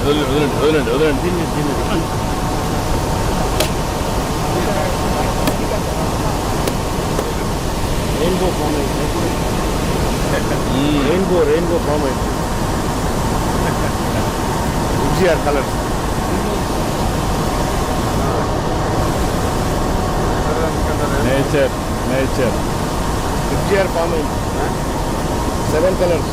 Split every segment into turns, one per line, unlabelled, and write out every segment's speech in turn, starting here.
వదలండి వదలండి.
Rainbow form అయింది. రెయిన్బో ఫామ్ అయింది. FGR colours.
Nature
FGR form అయింది. 7 కలర్స్.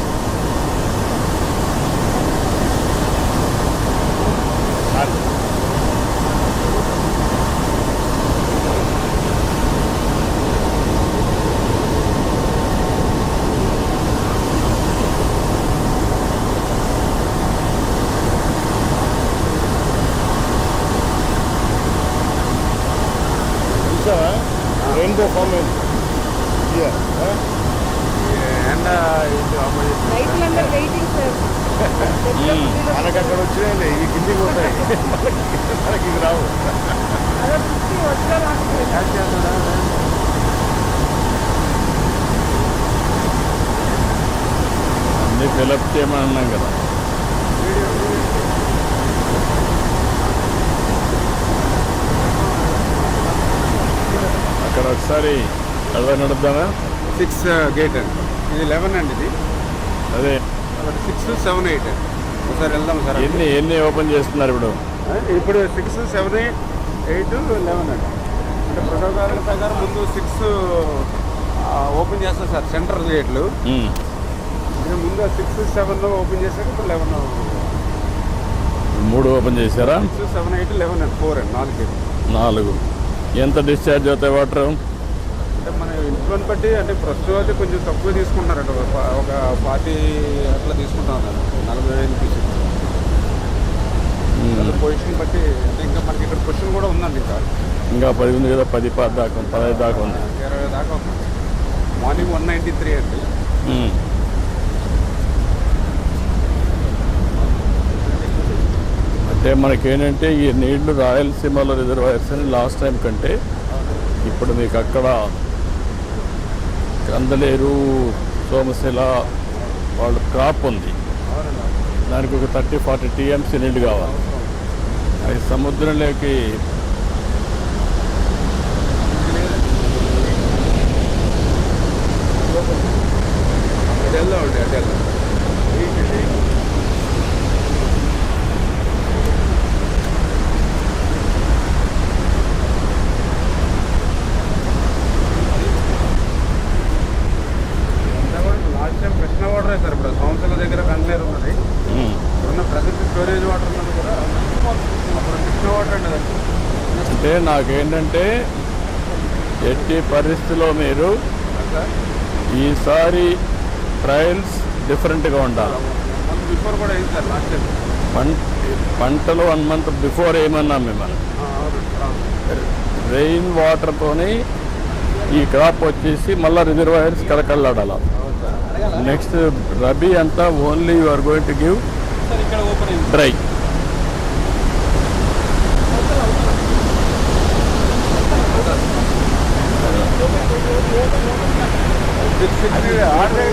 చూసావా రెయిన్బో ఫామ్ అయింది.
ఎండ
రైతులందరూ వెయిటింగ్ సార్.
మనకు అక్కడ వచ్చినాయి ఈ కిందికి పోతాయి, మనకి ఇది రావు.
అదే పుట్టి వచ్చారు.
అన్నీ ఫిలప్ చేయమని అన్నాం కదా. అక్కడ ఒకసారి అలా నడుద్దామా?
6 గేట్ అండి. ఇది 11 అండి. ఇది
అదే
6, 7, 8 ఒకసారి వెళ్దాం సార్.
ఎన్ని ఓపెన్ చేస్తున్నారు ఇప్పుడు?
ఇప్పుడు 6, 7, 8, 11 అండి. అంటే ప్రోటోకాల్ ప్రకారం ముందు 6 ఓపెన్ చేస్తారు సార్ సెంట్రల్ గేట్లు. ఇది ముందు 6, 7 ఓపెన్ చేశాక ఇప్పుడు 11.
3 ఓపెన్ చేశారా?
6, 7, 8, 11 అండి. 4 అండి. 4 గేట్లు.
4. ఎంత డిశ్చార్జ్ అవుతాయి వాటర్?
అంటే మన ఇంట్లో బట్టి అంటే ప్రస్తుతం అయితే కొంచెం తక్కువ తీసుకుంటున్నారంట. ఒక 40 అట్లా తీసుకుంటున్నారు. 45 పీసెస్ పొజిషన్ బట్టి. అంటే ఇంకా మనకి ఇక్కడ పొజిషన్ కూడా ఉందండి.
ఇంకా 10 ఉంది కదా. 10 దాకా 15 దాకా ఉంది.
20 దాకా ఉంది. మార్నింగ్ 193 అండి.
అంటే మనకేంటంటే ఈ నీళ్లు రాయలసీమలో రిజర్వాయర్స్ అని లాస్ట్ టైం కంటే ఇప్పుడు మీకు అక్కడ కందలేరు, సోమశిల వాళ్ళ క్రాప్ ఉంది. దానికి ఒక 30-40 TMC నీళ్ళు కావాలి. అవి సముద్రంలోకి
అటెల్లో అండి. అటెల్లో last time Krishna water sir. ఇప్పుడు సంవత్సరాల దగ్గర కందలేరు ఉన్నది. ఉన్న ప్రజెంట్ స్టోరేజ్ వాటర్ ఉన్నది కూడా అప్పుడు కృష్ణా వాటర్ అండి.
అంటే నాకేంటంటే ఎట్టి పరిస్థితిలో మీరు ఈసారి ట్రయల్స్ డిఫరెంట్గా ఉండాలి.
బిఫోర్ కూడా అయింది సార్ లాస్ట్ టైం.
పంటలు 1 month బిఫోర్ ఏమన్నాం మిమ్మల్ని? రెయిన్ వాటర్తోని ఈ క్రాప్ వచ్చేసి మళ్ళీ రిజర్వాయర్స్ కలకల్లాడాల. నెక్స్ట్ రబీ అంతా only you are going to give dry.
Order